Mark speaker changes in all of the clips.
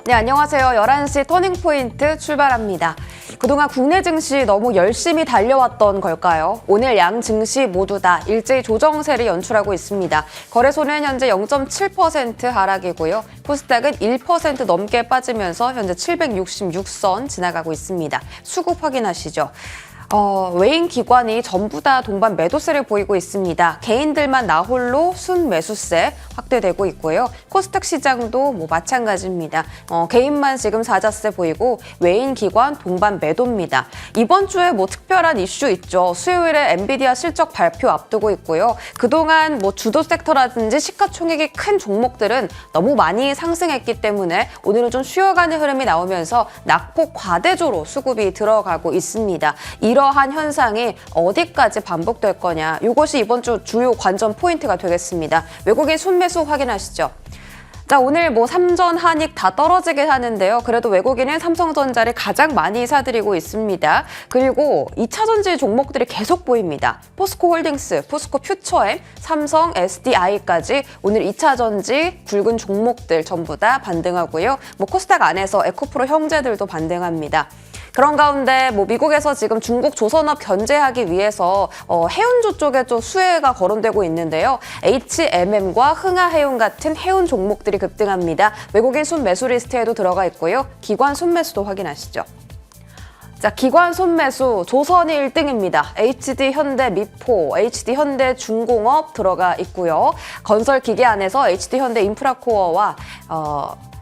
Speaker 1: 네, 안녕하세요. 11시 터닝포인트 출발합니다. 그동안 국내 증시 너무 열심히 달려왔던 걸까요? 오늘 양 증시 모두 다 일제히 조정세를 연출하고 있습니다. 거래소는 현재 0.7% 하락이고요. 코스닥은 1% 넘게 빠지면서 현재 766선 지나가고 있습니다. 수급 확인하시죠. 외인 기관이 전부 다 동반 매도세를 보이고 있습니다. 개인들만 나홀로 순매수세 확대되고 있고요. 코스닥 시장도 마찬가지입니다. 개인만 지금 사자세 보이고 외인 기관 동반 매도입니다. 이번 주에 특별한 이슈 있죠. 수요일에 엔비디아 실적 발표 앞두고 있고요. 그동안 주도 섹터라든지 시가총액이 큰 종목들은 너무 많이 상승했기 때문에 오늘은 좀 쉬어가는 흐름이 나오면서 낙폭 과대조로 수급이 들어가고 있습니다. 이러한 현상이 어디까지 반복될 거냐, 이것이 이번 주 주요 관전 포인트가 되겠습니다. 외국인 순매수 확인하시죠. 자, 오늘 삼전 한익 다 떨어지긴 하는데요. 그래도 외국인은 삼성전자를 가장 많이 사들이고 있습니다. 그리고 2차전지 종목들이 계속 보입니다. 포스코홀딩스, 포스코퓨처엠, 삼성, SDI까지 오늘 2차전지 굵은 종목들 전부 다 반등하고요. 코스닥 안에서 에코프로 형제들도 반등합니다. 그런 가운데 미국에서 지금 중국 조선업 견제하기 위해서 해운조 쪽에 좀 수혜가 거론되고 있는데요. HMM과 흥하해운 같은 해운 종목들이 급등합니다. 외국인 순매수 리스트에도 들어가 있고요. 기관 순매수도 확인하시죠. 자, 기관 순매수 조선이 1등입니다. HD 현대 미포, HD 현대 중공업 들어가 있고요. 건설 기계 안에서 HD 현대 인프라코어와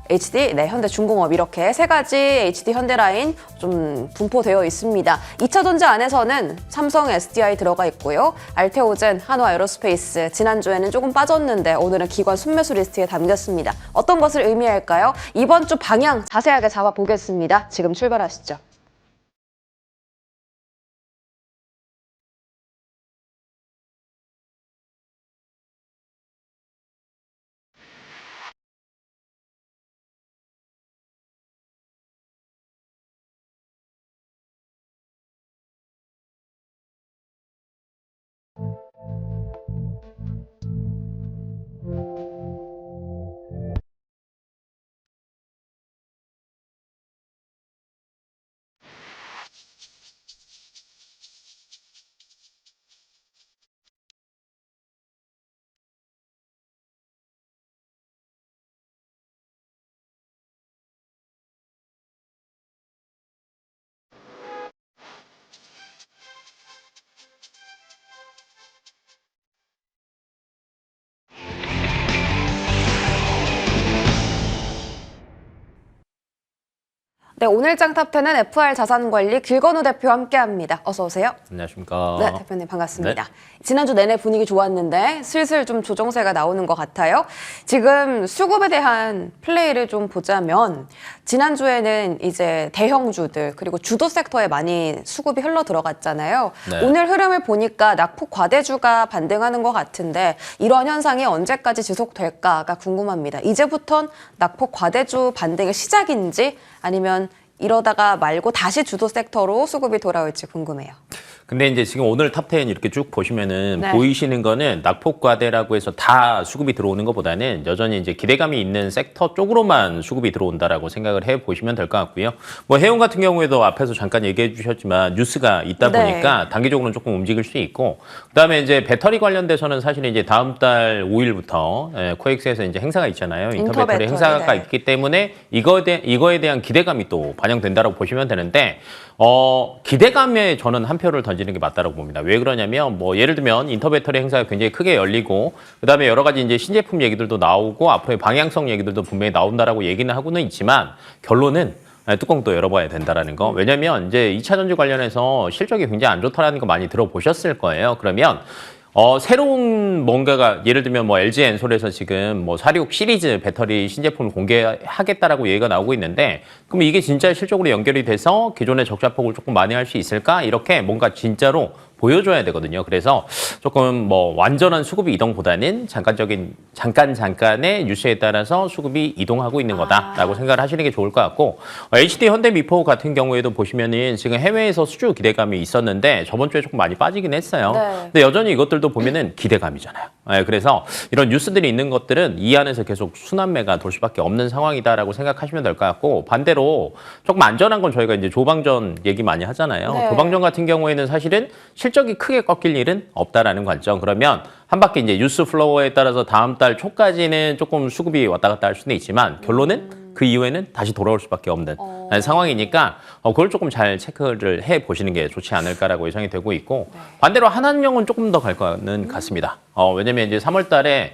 Speaker 1: HD, 현대 중공업 이렇게 세 가지 HD 현대라인 좀 분포되어 있습니다. 2차전지 안에서는 삼성 SDI 들어가 있고요. 알테오젠, 한화 에어로스페이스, 지난주에는 조금 빠졌는데 오늘은 기관 순매수 리스트에 담겼습니다. 어떤 것을 의미할까요? 이번 주 방향 자세하게 잡아보겠습니다. 지금 출발하시죠. 네, 오늘장 탑10은 FR 자산관리 길건우 대표와 함께합니다. 어서 오세요.
Speaker 2: 안녕하십니까.
Speaker 1: 네, 대표님 반갑습니다.
Speaker 2: 네.
Speaker 1: 지난주 내내 분위기 좋았는데 슬슬 좀 조정세가 나오는 것 같아요. 지금 수급에 대한 플레이를 좀 보자면 지난주에는 이제 대형주들 그리고 주도 섹터에 많이 수급이 흘러 들어갔잖아요.
Speaker 2: 네.
Speaker 1: 오늘 흐름을 보니까 낙폭 과대주가 반등하는 것 같은데 이런 현상이 언제까지 지속될까가 궁금합니다. 이제부턴 낙폭 과대주 반등의 시작인지 아니면 이러다가 말고 다시 주도 섹터로 수급이 돌아올지 궁금해요.
Speaker 2: 근데 이제 지금 오늘 탑10 이렇게 쭉 보시면은
Speaker 1: 네.
Speaker 2: 보이시는 거는 낙폭 과대라고 해서 다 수급이 들어오는 것보다는 여전히 이제 기대감이 있는 섹터 쪽으로만 수급이 들어온다라고 생각을 해 보시면 될 것 같고요. 해운 같은 경우에도 앞에서 잠깐 얘기해 주셨지만 뉴스가 있다 보니까
Speaker 1: 네.
Speaker 2: 단기적으로는 조금 움직일 수 있고, 그다음에 이제 배터리 관련돼서는 사실 이제 다음 달 5일부터 코엑스에서 이제 행사가 있잖아요. 인터 배터리 행사가
Speaker 1: 네.
Speaker 2: 있기 때문에 이거에 대한 기대감이 또 반영된다라고 보시면 되는데, 기대감에 저는 한 표를 던지는 게 맞다고 봅니다. 왜 그러냐면 예를 들면 인터 배터리 행사가 굉장히 크게 열리고 그다음에 여러 가지 이제 신제품 얘기들도 나오고 앞으로의 방향성 얘기들도 분명히 나온다라고 얘기는 하고는 있지만 결론은 뚜껑 또 열어봐야 된다라는 거. 왜냐면 이제 2차전지 관련해서 실적이 굉장히 안 좋다라는 거 많이 들어보셨을 거예요. 그러면 새로운 뭔가가 예를 들면 LG 엔솔에서 지금 46 시리즈 배터리 신제품을 공개하겠다라고 얘기가 나오고 있는데, 그럼 이게 진짜 실적으로 연결이 돼서 기존의 적자폭을 조금 많이 할 수 있을까? 이렇게 뭔가 진짜로 보여줘야 되거든요. 그래서 조금 뭐 완전한 수급이 이동보다는 잠깐의 뉴스에 따라서 수급이 이동하고 있는 거다라고 생각을 하시는 게 좋을 것 같고, HD 현대미포 같은 경우에도 보시면은 지금 해외에서 수주 기대감이 있었는데 저번 주에 조금 많이 빠지긴 했어요.
Speaker 1: 네.
Speaker 2: 근데 여전히 이것들도 보면은 기대감이잖아요. 그래서 이런 뉴스들이 있는 것들은 이 안에서 계속 순환매가 돌 수밖에 없는 상황이다라고 생각하시면 될 것 같고, 반대로 조금 안전한 건 저희가 이제 조방전 얘기 많이 하잖아요.
Speaker 1: 네.
Speaker 2: 조방전 같은 경우에는 사실은 실적이 크게 꺾일 일은 없다라는 관점. 그러면 한 바퀴 이제 뉴스 플로어에 따라서 다음 달 초까지는 조금 수급이 왔다 갔다 할 수는 있지만 결론은 그 이후에는 다시 돌아올 수밖에 없는 상황이니까 그걸 조금 잘 체크를 해 보시는 게 좋지 않을까라고 예상이 되고 있고, 반대로 한한령은 조금 더 갈 거는 같습니다. 왜냐면 이제 3월 달에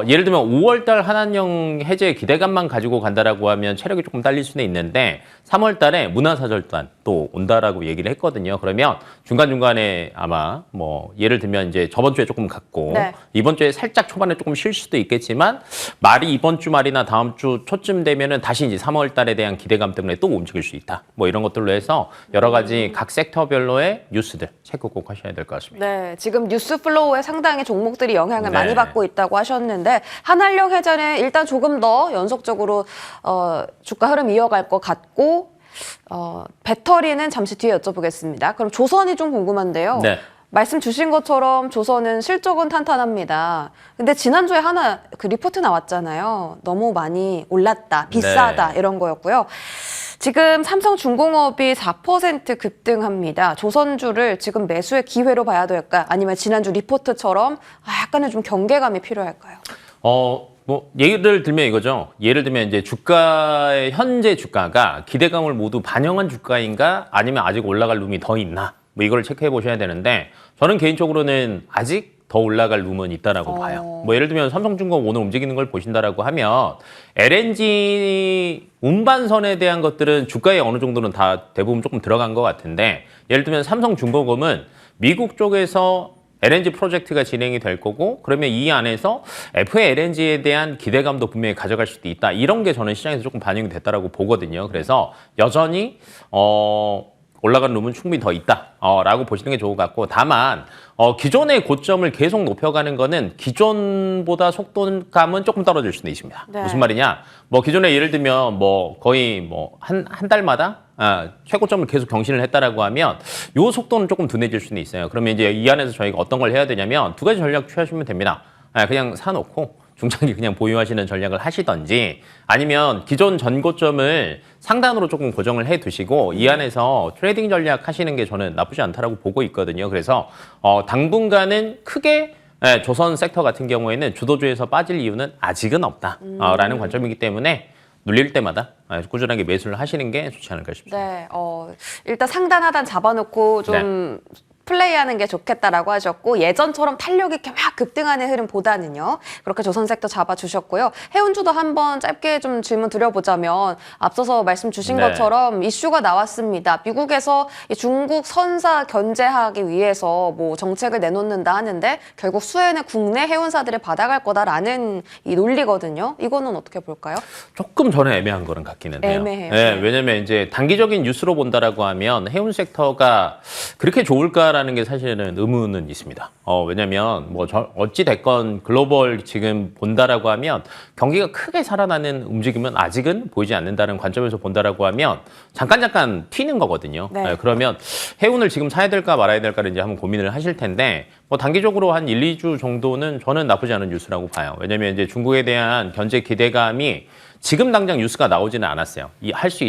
Speaker 2: 예를 들면 5월 달 한한령 해제 기대감만 가지고 간다라고 하면 체력이 조금 딸릴 수는 있는데 3월 달에 문화사절단 또 온다라고 얘기를 했거든요. 그러면 중간중간에 아마 뭐 예를 들면 이제 저번 주에 조금 갔고
Speaker 1: 네.
Speaker 2: 이번 주에 살짝 초반에 조금 쉴 수도 있겠지만 말이 이번 주 말이나 다음 주 초쯤 되면은 다시 이제 3월 달에 대한 기대감 때문에 또 움직일 수 있다. 뭐 이런 것들로 해서 여러 가지 각 섹터별로의 뉴스들 체크 꼭 하셔야 될 것 같습니다.
Speaker 1: 네, 지금 뉴스 플로우에 상당히 종목들이 영향을
Speaker 2: 네.
Speaker 1: 많이 받고 있다고 하셨는데 한한령 해제는 일단 조금 더 연속적으로 주가 흐름 이어갈 것 같고 배터리는 잠시 뒤에 여쭤보겠습니다. 그럼 조선이 좀 궁금한데요.
Speaker 2: 네.
Speaker 1: 말씀 주신 것처럼 조선은 실적은 탄탄합니다. 근데 지난주에 하나 그 리포트 나왔잖아요. 너무 많이 올랐다, 비싸다
Speaker 2: 네.
Speaker 1: 이런 거였고요. 지금 삼성중공업이 4% 급등합니다. 조선주를 지금 매수의 기회로 봐야 될까? 아니면 지난주 리포트처럼 약간은 좀 경계감이 필요할까요?
Speaker 2: 뭐 예를 들면 이거죠. 예를 들면 이제 주가의 현재 주가가 기대감을 모두 반영한 주가인가 아니면 아직 올라갈 룸이 더 있나? 뭐 이걸 체크해 보셔야 되는데 저는 개인적으로는 아직 더 올라갈 룸은 있다라고 봐요. 뭐 예를 들면 삼성중공업 오늘 움직이는 걸 보신다라고 하면 LNG 운반선에 대한 것들은 주가에 어느 정도는 다 대부분 조금 들어간 것 같은데 예를 들면 삼성중공업은 미국 쪽에서 LNG 프로젝트가 진행이 될 거고 그러면 이 안에서 FLNG에 대한 기대감도 분명히 가져갈 수도 있다. 이런 게 저는 시장에서 조금 반영이 됐다라고 보거든요. 그래서 여전히 올라가는 룸은 충분히 더 있다라고 보시는 게 좋을 것 같고 다만 기존의 고점을 계속 높여가는 거는 기존보다 속도감은 조금 떨어질 수도 있습니다.
Speaker 1: 네.
Speaker 2: 무슨 말이냐? 뭐 기존에 예를 들면 뭐 거의 뭐 한 달마다 최고점을 계속 경신을 했다라고 하면 요 속도는 조금 둔해질 수는 있어요. 그러면 이제 이 안에서 저희가 어떤 걸 해야 되냐면 두 가지 전략 취하시면 됩니다. 그냥 사놓고 중장기 그냥 보유하시는 전략을 하시던지 아니면 기존 전고점을 상단으로 조금 고정을 해 두시고 이 안에서 트레이딩 전략 하시는 게 저는 나쁘지 않다라고 보고 있거든요. 그래서 당분간은 크게 조선 섹터 같은 경우에는 주도주에서 빠질 이유는 아직은 없다라는 관점이기 때문에 눌릴 때마다 꾸준하게 매수를 하시는 게 좋지 않을까 싶습니다.
Speaker 1: 네, 일단 상단 하단 잡아놓고 좀 플레이하는 게 좋겠다라고 하셨고 예전처럼 탄력 있게 막 급등하는 흐름보다는요. 그렇게 조선 섹터 잡아주셨고요. 해운주도 한번 짧게 좀 질문 드려보자면 앞서서 말씀 주신 것처럼 이슈가 나왔습니다. 미국에서 이 중국 선사 견제하기 위해서 뭐 정책을 내놓는다 하는데 결국 수혜는 국내 해운사들이 받아갈 거다라는 이 논리거든요. 이거는 어떻게 볼까요?
Speaker 2: 조금 저는 애매한 거는 같기는 해요.
Speaker 1: 애매해요.
Speaker 2: 네, 왜냐면 이제 단기적인 뉴스로 본다라고 하면 해운 섹터가 그렇게 좋을까라는 게 사실은 의문은 있습니다. 왜냐면 뭐 어찌 됐건 글로벌 지금 본다라고 하면 경기가 크게 살아나는 움직임은 아직은 보이지 않는다는 관점에서 본다라고 하면 잠깐 튀는 거거든요.
Speaker 1: 네.
Speaker 2: 그러면 해운을 지금 사야 될까 말아야 될까를 이제 한번 고민을 하실 텐데 뭐 단기적으로 한 1, 2주 정도는 저는 나쁘지 않은 뉴스라고 봐요. 왜냐면 이제 중국에 대한 견제 기대감이 지금 당장 뉴스가 나오지는 않았어요. 할 수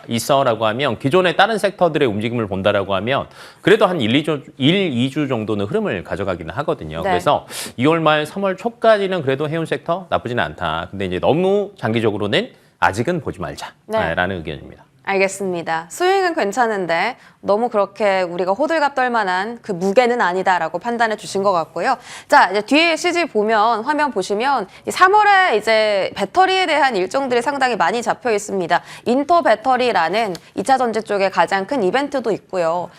Speaker 2: 있어라고 하면 기존의 다른 섹터들의 움직임을 본다라고 하면 그래도 한 1, 2주 정도는 흐름을 가져가기는 하거든요.
Speaker 1: 네.
Speaker 2: 그래서 2월 말 3월 초까지는 그래도 해운 섹터 나쁘지는 않다. 근데 이제 너무 장기적으로는 아직은 보지 말자라는 의견입니다.
Speaker 1: 알겠습니다. 스윙은 괜찮은데 너무 그렇게 우리가 호들갑 떨 만한 그 무게는 아니다라고 판단해 주신 것 같고요. 자, 이제 뒤에 CG 보면 화면 보시면 3월에 이제 배터리에 대한 일정들이 상당히 많이 잡혀 있습니다. 인터 배터리라는 2차 전지 쪽에 가장 큰 이벤트도 있고요.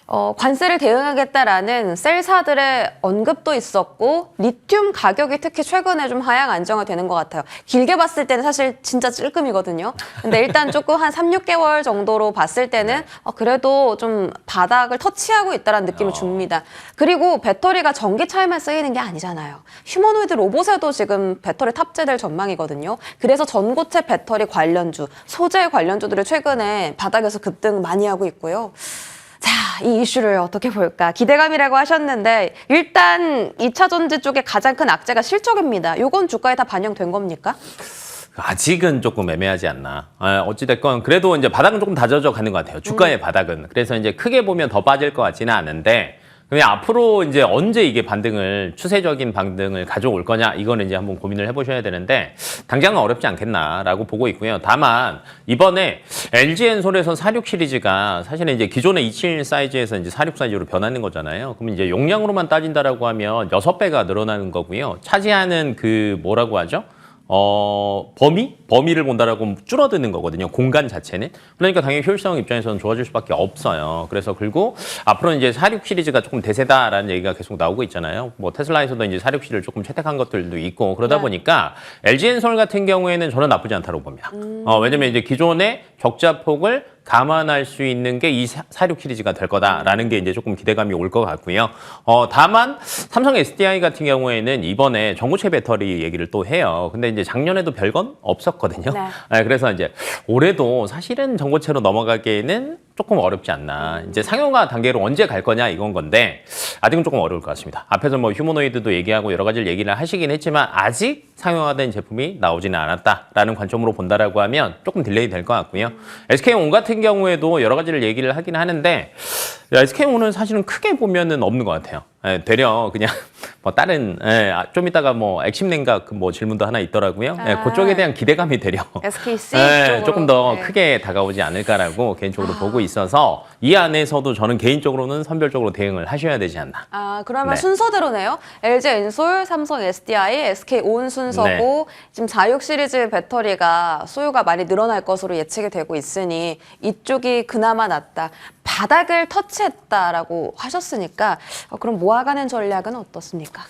Speaker 1: 관세를 대응하겠다라는 셀사들의 언급도 있었고 리튬 가격이 특히 최근에 좀 하향 안정화되는 것 같아요. 길게 봤을 때는 사실 진짜 찔끔이거든요. 근데 일단 조금 한 3, 6개월 정도로 봤을 때는 그래도 좀 바닥을 터치하고 있다는 느낌을 줍니다. 그리고 배터리가 전기차에만 쓰이는 게 아니잖아요. 휴머노이드 로봇에도 지금 배터리 탑재될 전망이거든요. 그래서 전고체 배터리 관련주, 소재 관련주들을 최근에 바닥에서 급등 많이 하고 있고요. 자, 이 이슈를 어떻게 볼까? 기대감이라고 하셨는데 일단 2차 전지 쪽에 가장 큰 악재가 실적입니다. 요건 주가에 다 반영된 겁니까?
Speaker 2: 아직은 조금 애매하지 않나. 어찌됐건 그래도 이제 바닥은 조금 다져져 가는 것 같아요. 주가의 바닥은. 그래서 이제 크게 보면 더 빠질 것 같지는 않은데 그냥 앞으로 이제 언제 이게 추세적인 반등을 가져올 거냐, 이거는 이제 한번 고민을 해보셔야 되는데, 당장은 어렵지 않겠나라고 보고 있고요. 다만, 이번에 LG엔솔에서 46 시리즈가 사실은 이제 기존의 27 사이즈에서 이제 46 사이즈로 변하는 거잖아요. 그러면 이제 용량으로만 따진다라고 하면 6배가 늘어나는 거고요. 차지하는 그 뭐라고 하죠? 범위를 본다라고 줄어드는 거거든요. 공간 자체는. 그러니까 당연히 효율성 입장에서는 좋아질 수밖에 없어요. 그래서 그리고 앞으로는 이제 46 시리즈가 조금 대세다라는 얘기가 계속 나오고 있잖아요. 뭐 테슬라에서도 이제 46 시리즈를 조금 채택한 것들도 있고 그러다 보니까 LG엔솔 같은 경우에는 저는 나쁘지 않다고 봅니다. 왜냐면 이제 기존의 적자폭을 감안할 수 있는 게 이 46 시리즈가 될 거다라는 게 이제 조금 기대감이 올 것 같고요. 다만 삼성 SDI 같은 경우에는 이번에 전고체 배터리 얘기를 또 해요. 근데 이제 작년에도 별건 없었거든요. 네, 그래서 이제 올해도 사실은 전고체로 넘어가기에는 조금 어렵지 않나. 이제 상용화 단계로 언제 갈 거냐 이건 건데 아직은 조금 어려울 것 같습니다. 앞에서 뭐 휴머노이드도 얘기하고 여러 가지를 얘기를 하시긴 했지만 아직 상용화된 제품이 나오지는 않았다라는 관점으로 본다라고 하면 조금 딜레이 될 것 같고요. SK온 같은 경우에도 여러 가지를 얘기를 하긴 하는데 SK온은 사실은 크게 보면은 없는 것 같아요. 되려 그냥 뭐 다른 좀 이따가 뭐 액심냉각 뭐 질문도 하나 있더라고요. 그쪽에 대한 기대감이 되려
Speaker 1: SKC
Speaker 2: 조금 더 크게 다가오지 않을까라고 개인적으로 보고 있어서 이 안에서도 저는 개인적으로는 선별적으로 대응을 하셔야 되지 않나.
Speaker 1: 그러면 순서대로네요. LG엔솔, 삼성 SDI, SK온 순서고 지금 46 시리즈 배터리가 소요가 많이 늘어날 것으로 예측이 되고 있으니 이쪽이 그나마 낫다. 바닥을 터치했다라고 하셨으니까 그럼 모아가는 전략은 어떻습니까?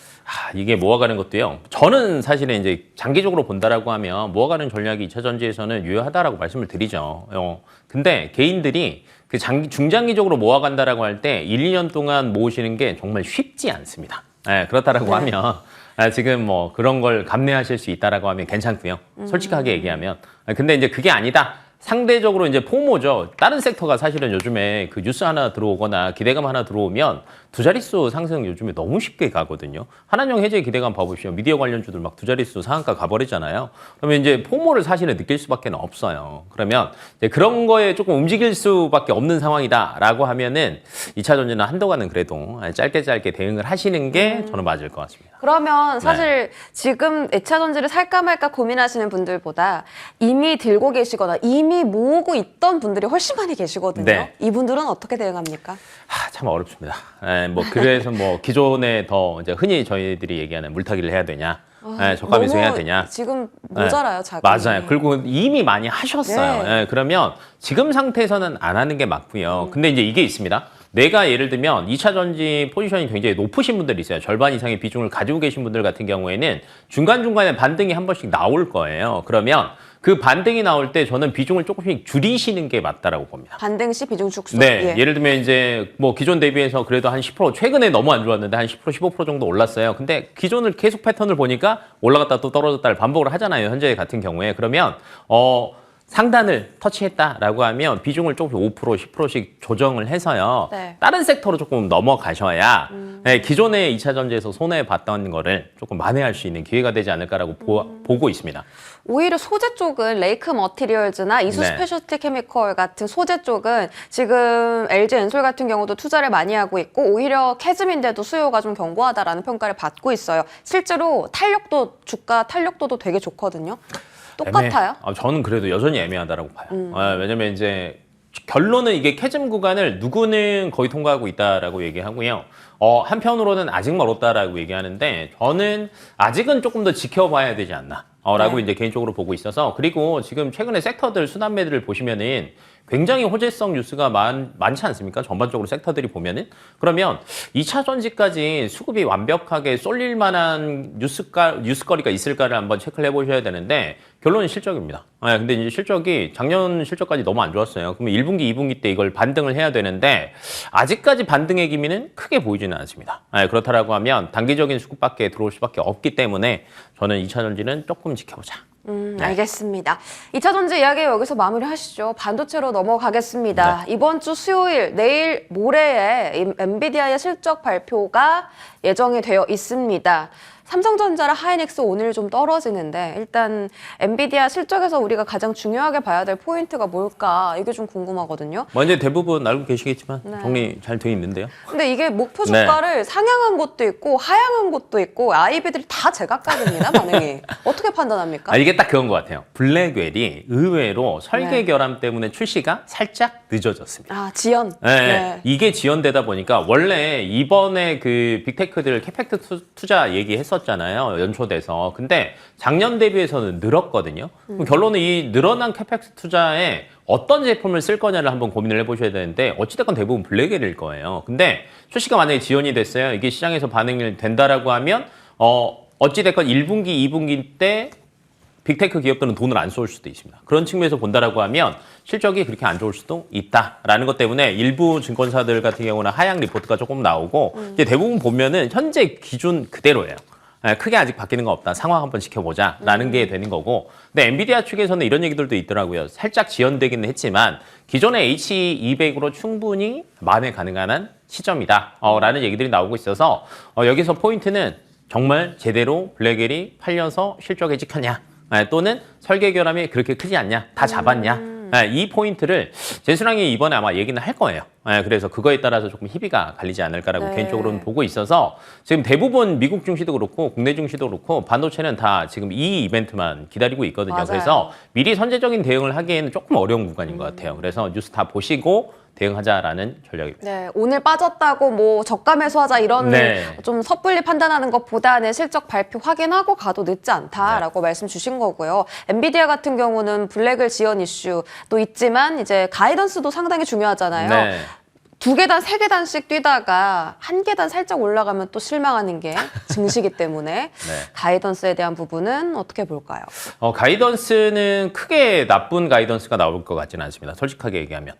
Speaker 2: 이게 모아가는 것도요. 저는 사실은 이제 장기적으로 본다라고 하면 모아가는 전략이 2차 전지에서는 유효하다라고 말씀을 드리죠. 근데 개인들이 그 중장기적으로 모아간다라고 할 때 1, 2년 동안 모으시는 게 정말 쉽지 않습니다. 그렇다라고 하면 지금 뭐 그런 걸 감내하실 수 있다라고 하면 괜찮고요. 솔직하게 얘기하면. 근데 이제 그게 아니다. 상대적으로 이제 포모죠. 다른 섹터가 사실은 요즘에 그 뉴스 하나 들어오거나 기대감 하나 들어오면 두 자릿수 상승 요즘에 너무 쉽게 가거든요. 한한령 해제 기대감 봐보시죠. 미디어 관련주들 막 두 자릿수 상한가 가버리잖아요. 그러면 이제 포모를 사실은 느낄 수밖에 없어요. 그러면 이제 그런 거에 조금 움직일 수밖에 없는 상황이다라고 하면은 2차 전지는 한동안은 그래도 짧게 대응을 하시는 게 저는 맞을 것 같습니다.
Speaker 1: 그러면 사실 지금 2차 전지를 살까 말까 고민하시는 분들보다 이미 들고 계시거나 이미 모으고 있던 분들이 훨씬 많이 계시거든요. 이분들은 어떻게 대응합니까?
Speaker 2: 참 어렵습니다. 뭐 그래서 뭐 기존에 더 이제 흔히 저희들이 얘기하는 물타기를 해야 되냐, 저가 매수해야 되냐.
Speaker 1: 지금 모자라요, 자금이.
Speaker 2: 맞아요. 그리고 이미 많이 하셨어요. 그러면 지금 상태에서는 안 하는 게 맞고요. 근데 이제 이게 있습니다. 내가 예를 들면 2차 전지 포지션이 굉장히 높으신 분들이 있어요. 절반 이상의 비중을 가지고 계신 분들 같은 경우에는 중간중간에 반등이 한 번씩 나올 거예요. 그러면 그 반등이 나올 때 저는 비중을 조금씩 줄이시는 게 맞다라고 봅니다.
Speaker 1: 반등 시 비중 축소.
Speaker 2: 예를 들면 이제 뭐 기존 대비해서 그래도 한 10% 최근에 너무 안 좋았는데 한 10% 15% 정도 올랐어요. 근데 기존을 계속 패턴을 보니까 올라갔다 또 떨어졌다를 반복을 하잖아요. 현재 같은 경우에. 그러면 상단을 터치했다라고 하면 비중을 조금 5%, 10%씩 조정을 해서요. 다른 섹터로 조금 넘어가셔야 기존의 2차 전지에서 손해봤던 거를 조금 만회할 수 있는 기회가 되지 않을까라고 보고 있습니다.
Speaker 1: 오히려 소재 쪽은 레이크 머티리얼즈나 이수 스페셜티 케미컬 같은 소재 쪽은 지금 LG엔솔 같은 경우도 투자를 많이 하고 있고 오히려 캐즘인데도 수요가 좀 견고하다라는 평가를 받고 있어요. 실제로 주가 탄력도도 되게 좋거든요. 똑같아요?
Speaker 2: 저는 그래도 여전히 애매하다라고 봐요. 왜냐면 이제 결론은 이게 캐즘 구간을 누구는 거의 통과하고 있다라고 얘기하고요. 한편으로는 아직 멀었다라고 얘기하는데 저는 아직은 조금 더 지켜봐야 되지 않나. 라고 이제 개인적으로 보고 있어서 그리고 지금 최근에 섹터들 순환매들을 보시면은 굉장히 호재성 뉴스가 많지 않습니까? 전반적으로 섹터들이 보면은. 그러면 2차 전지까지 수급이 완벽하게 쏠릴 만한 뉴스거리가 있을까를 한번 체크를 해보셔야 되는데 결론은 실적입니다. 근데 이제 실적이 작년 실적까지 너무 안 좋았어요. 그러면 1분기, 2분기 때 이걸 반등을 해야 되는데 아직까지 반등의 기미는 크게 보이지는 않습니다. 그렇다라고 하면 단기적인 수급밖에 들어올 수밖에 없기 때문에 저는 2차 전지는 조금 지켜보자.
Speaker 1: 알겠습니다. 2차 전지 이야기 여기서 마무리하시죠. 반도체로 넘어가겠습니다. 이번 주 수요일, 내일 모레에 엔비디아의 실적 발표가 예정이 되어 있습니다. 삼성전자랑 하이닉스 오늘 좀 떨어지는데 일단 엔비디아 실적에서 우리가 가장 중요하게 봐야 될 포인트가 뭘까 이게 좀 궁금하거든요.
Speaker 2: 이제 대부분 알고 계시겠지만 정리 잘 돼 있는데요.
Speaker 1: 근데 이게 목표 주가를 상향한 것도 있고 하향한 것도 있고 아이비들이 다 제각각입니다. 반응이. 어떻게 판단합니까?
Speaker 2: 이게 딱 그건 것 같아요. 블랙웰이 의외로 설계 결함 때문에 출시가 살짝 늦어졌습니다.
Speaker 1: 지연.
Speaker 2: 이게 지연되다 보니까 원래 이번에 그 빅테크들 캐펙트 투자 얘기했었잖아요. 연초돼서. 근데 작년 대비해서는 늘었거든요. 그럼 결론은 이 늘어난 캐펙스 투자에 어떤 제품을 쓸 거냐를 한번 고민을 해보셔야 되는데 어찌됐건 대부분 블랙웰일 거예요. 근데 출시가 만약에 지연이 됐어요. 이게 시장에서 반응이 된다라고 하면 어찌됐건 1분기, 2분기 때 빅테크 기업들은 돈을 안 쏠 수도 있습니다. 그런 측면에서 본다라고 하면 실적이 그렇게 안 좋을 수도 있다라는 것 때문에 일부 증권사들 같은 경우는 하향 리포트가 조금 나오고 이제 대부분 보면은 현재 기준 그대로예요. 크게 아직 바뀌는 거 없다. 상황 한번 지켜보자라는 게 되는 거고. 근데 엔비디아 측에서는 이런 얘기들도 있더라고요. 살짝 지연되기는 했지만 기존의 H200으로 충분히 만회 가능한 시점이다. 라는 얘기들이 나오고 있어서 여기서 포인트는 정말 제대로 블랙웰이 팔려서 실적에 찍혔냐. 또는 설계 결함이 그렇게 크지 않냐, 다 잡았냐. 이 포인트를 제수랑이 이번에 아마 얘기는 할 거예요. 그래서 그거에 따라서 조금 희비가 갈리지 않을까라고 개인적으로는 보고 있어서 지금 대부분 미국 증시도 그렇고 국내 증시도 그렇고 반도체는 다 지금 이 이벤트만 기다리고 있거든요.
Speaker 1: 맞아요.
Speaker 2: 그래서 미리 선제적인 대응을 하기에는 조금 어려운 구간인 것 같아요. 그래서 뉴스 다 보시고 대응하자라는 전략입니다.
Speaker 1: 네, 오늘 빠졌다고 뭐 저가 매수하자 이런 좀 섣불리 판단하는 것보다는 실적 발표 확인하고 가도 늦지 않다라고 말씀 주신 거고요. 엔비디아 같은 경우는 블랙웰 지연 이슈도 있지만 이제 가이던스도 상당히 중요하잖아요. 2계단, 3계단씩 뛰다가 1계단 살짝 올라가면 또 실망하는 게 증시기 때문에 가이던스에 대한 부분은 어떻게 볼까요?
Speaker 2: 가이던스는 크게 나쁜 가이던스가 나올 것 같지는 않습니다. 솔직하게 얘기하면.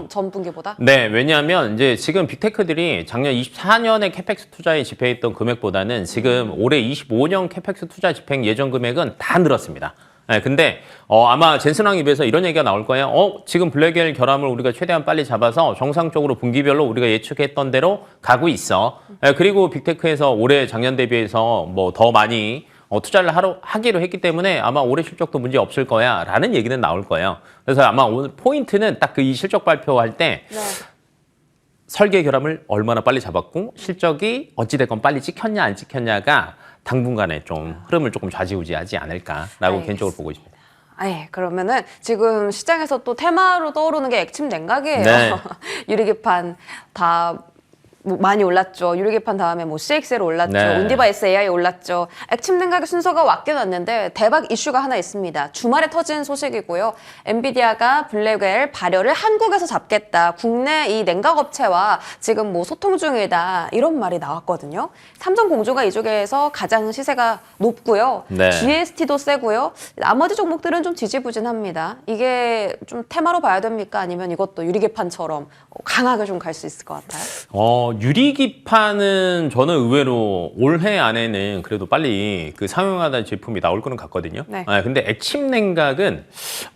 Speaker 1: 전분기보다?
Speaker 2: 네, 왜냐하면 이제 지금 빅테크들이 작년 24년에 캐펙스 투자에 집행했던 금액보다는 지금 올해 25년 캐펙스 투자 집행 예정 금액은 다 늘었습니다. 근데 아마 젠슨왕 입에서 이런 얘기가 나올 거예요. 지금 블랙웰 결함을 우리가 최대한 빨리 잡아서 정상적으로 분기별로 우리가 예측했던 대로 가고 있어. 그리고 빅테크에서 올해 작년 대비해서 뭐 더 많이 투자를 하기로 했기 때문에 아마 올해 실적도 문제 없을 거야 라는 얘기는 나올 거예요. 그래서 아마 오늘 포인트는 딱 그 이 실적 발표할 때 설계 결함을 얼마나 빨리 잡았고 실적이 어찌됐건 빨리 찍혔냐 안 찍혔냐가 당분간에 좀 흐름을 조금 좌지우지하지 않을까라고 개인적으로 보고 있습니다.
Speaker 1: 그러면은 지금 시장에서 또 테마로 떠오르는 게 액침 냉각이에요. 유리기판 다 많이 올랐죠. 유리기판 다음에 뭐 CXL 올랐죠. 온디바 SAI 올랐죠. 액침 냉각의 순서가 왔긴 왔는데 대박 이슈가 하나 있습니다. 주말에 터진 소식이고요. 엔비디아가 블랙웰 발열을 한국에서 잡겠다. 국내 이 냉각 업체와 지금 뭐 소통 중이다. 이런 말이 나왔거든요. 삼성공조가 이쪽에서 가장 시세가 높고요. GST도 세고요. 나머지 종목들은 좀 지지부진합니다. 이게 좀 테마로 봐야 됩니까? 아니면 이것도 유리기판처럼 강하게 좀 갈 수 있을 것 같아요?
Speaker 2: 유리기판은 저는 의외로 올해 안에는 그래도 빨리 그 상용화된 제품이 나올 거는 같거든요. 근데 액침 냉각은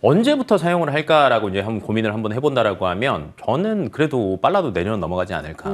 Speaker 2: 언제부터 사용을 할까라고 이제 한번 고민을 한번 해본다라고 하면 저는 그래도 빨라도 내년 넘어가지 않을까.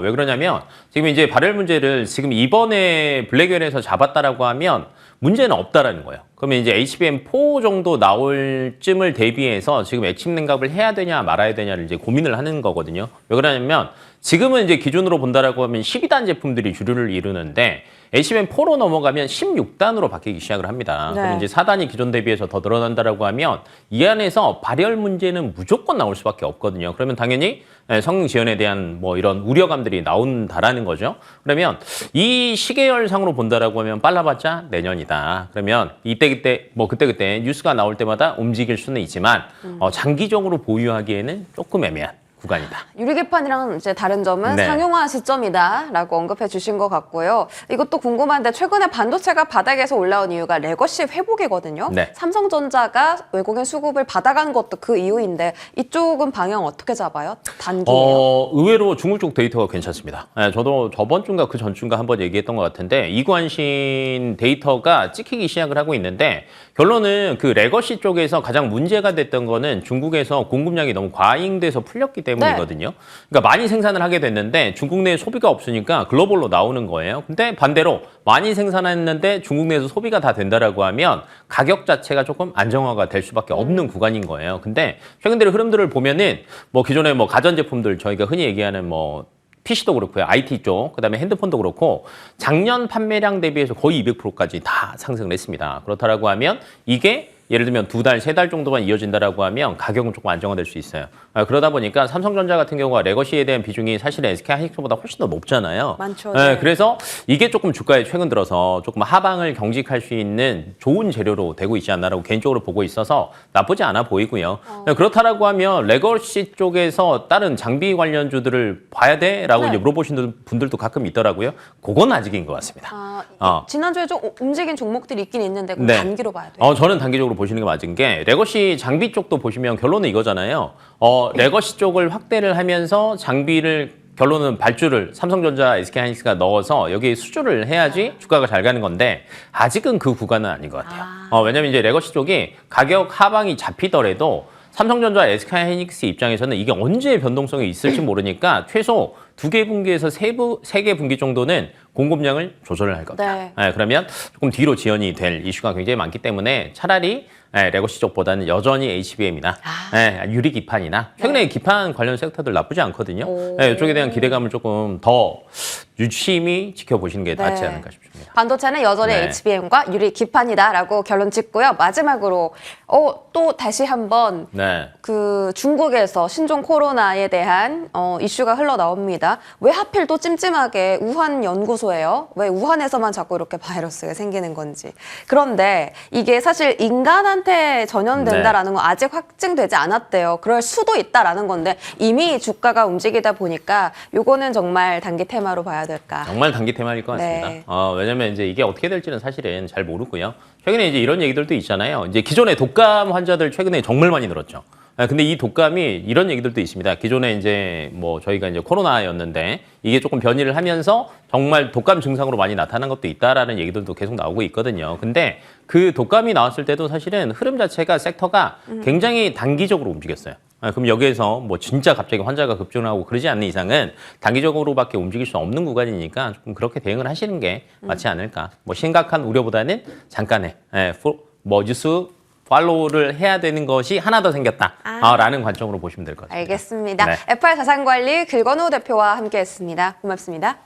Speaker 2: 왜 그러냐면 지금 이제 발열 문제를 지금 이번에 블랙웰에서 잡았다라고 하면 문제는 없다라는 거예요. 그러면 이제 HBM4 정도 나올 쯤을 대비해서 지금 액침 냉각을 해야 되냐 말아야 되냐를 이제 고민을 하는 거거든요. 왜 그러냐면 지금은 이제 기준으로 본다라고 하면 12단 제품들이 주류를 이루는데 HBM4로 넘어가면 16단으로 바뀌기 시작을 합니다.
Speaker 1: 네.
Speaker 2: 그럼 이제 4단이 기존 대비해서 더 늘어난다라고 하면 이 안에서 발열 문제는 무조건 나올 수밖에 없거든요. 그러면 당연히 성능 지연에 대한 뭐 이런 우려감들이 나온다라는 거죠. 그러면 이 시계열상으로 본다라고 하면 빨라봤자 내년이다. 그러면 이때 뭐 그때 뉴스가 나올 때마다 움직일 수는 있지만 장기적으로 보유하기에는 조금 애매한 구간이다.
Speaker 1: 유리기판이랑 이제 다른 점은
Speaker 2: 네.
Speaker 1: 상용화 시점이다라고 언급해 주신 것 같고요. 이것도 궁금한데 최근에 반도체가 바닥에서 올라온 이유가 레거시 회복이거든요.
Speaker 2: 네.
Speaker 1: 삼성전자가 외국인 수급을 받아간 것도 그 이유인데 이쪽은 방향 어떻게 잡아요? 단기예요?
Speaker 2: 의외로 중국 쪽 데이터가 괜찮습니다. 저도 저번 주인가 그 전주인가 한번 얘기했던 것 같은데 이관신 데이터가 찍히기 시작을 하고 있는데 결론은 그 레거시 쪽에서 가장 문제가 됐던 거는 중국에서 공급량이 너무 과잉돼서 풀렸기 때문이거든요. 그러니까 많이 생산을 하게 됐는데 중국 내에 소비가 없으니까 글로벌로 나오는 거예요. 근데 반대로 많이 생산했는데 중국 내에서 소비가 다 된다라고 하면 가격 자체가 조금 안정화가 될 수밖에 없는 구간인 거예요. 근데 최근 들의 흐름들을 보면은 뭐 기존에 뭐 가전제품들 저희가 흔히 얘기하는 뭐 PC도 그렇고요. IT 쪽, 그다음에 핸드폰도 그렇고 작년 판매량 대비해서 거의 200%까지 다 상승을 했습니다. 그렇다라고 하면 이게 예를 들면 2달, 3달 정도만 이어진다라고 하면 가격은 조금 안정화될 수 있어요. 그러다 보니까 삼성전자 같은 경우가 레거시에 대한 비중이 사실은 SK하이닉스보다 훨씬 더 높잖아요.
Speaker 1: 많죠.
Speaker 2: 네, 그래서 이게 조금 주가에 최근 들어서 조금 하방을 경직할 수 있는 좋은 재료로 되고 있지 않나라고 개인적으로 보고 있어서 나쁘지 않아 보이고요. 그렇다라고 하면 레거시 쪽에서 다른 장비 관련주들을 봐야 돼라고
Speaker 1: 네.
Speaker 2: 이제 물어보시는 분들도 가끔 있더라고요. 그건 아직인 것 같습니다.
Speaker 1: 지난주에 좀 움직인 종목들이 있긴 있는데 그럼
Speaker 2: 네.
Speaker 1: 단기로 봐야 돼요.
Speaker 2: 저는 단기적으로 보시는 게 맞은 게 레거시 장비 쪽도 보시면 결론은 이거잖아요. 레거시 쪽을 확대를 하면서 장비를 결론은 발주를 삼성전자, SK하이닉스가 넣어서 여기에 수주를 해야지 주가가 잘 가는 건데 아직은 그 구간은 아닌 것 같아요. 왜냐면 이제 레거시 쪽이 가격 하방이 잡히더라도 삼성전자, SK하이닉스 입장에서는 이게 언제 변동성이 있을지 모르니까 최소 2개 분기에서 3개 분기 정도는 공급량을 조절을 할 겁니다.
Speaker 1: 네.
Speaker 2: 그러면 조금 뒤로 지연이 될 이슈가 굉장히 많기 때문에 차라리 레거시 쪽보다는 여전히 HBM이나 유리 기판이나 최근에 기판 관련 섹터들 나쁘지 않거든요. 이쪽에 대한 기대감을 조금 더 유심히 지켜보시는 게 낫지 않을까 싶습니다.
Speaker 1: 반도체는 여전히
Speaker 2: 네.
Speaker 1: HBM과 유리 기판이다라고 결론 짓고요. 마지막으로 또 다시 한번
Speaker 2: 네.
Speaker 1: 그 중국에서 신종 코로나에 대한 이슈가 흘러나옵니다. 왜 하필 또 찜찜하게 우한 연구소예요? 왜 우한에서만 자꾸 이렇게 바이러스가 생기는 건지. 그런데 이게 사실 인간한테 전염된다라는 건 아직 확증되지 않았대요. 그럴 수도 있다라는 건데 이미 주가가 움직이다 보니까 요거는 정말 단기 테마로 봐야 될까.
Speaker 2: 정말 단기 테마일 것 같습니다.
Speaker 1: 네.
Speaker 2: 왜냐면 이제 이게 어떻게 될지는 사실은 잘 모르고요. 최근에 이제 이런 얘기들도 있잖아요. 이제 기존에 독감 환자들 최근에 정말 많이 늘었죠. 근데 이 독감이 이런 얘기들도 있습니다. 기존에 이제 뭐 저희가 이제 코로나였는데 이게 조금 변이를 하면서 정말 독감 증상으로 많이 나타난 것도 있다라는 얘기들도 계속 나오고 있거든요. 근데 그 독감이 나왔을 때도 사실은 흐름 자체가 섹터가 굉장히 단기적으로 움직였어요. 그럼 여기에서 뭐 진짜 갑자기 환자가 급증하고 그러지 않는 이상은 단기적으로밖에 움직일 수 없는 구간이니까 조금 그렇게 대응을 하시는 게 맞지 않을까. 뭐 심각한 우려보다는 잠깐의 뉴스 팔로우를 해야 되는 것이 하나 더 생겼다라는 관점으로 보시면 될 것 같습니다.
Speaker 1: 알겠습니다.
Speaker 2: 네.
Speaker 1: FR 자산관리 길건우 대표와 함께했습니다. 고맙습니다.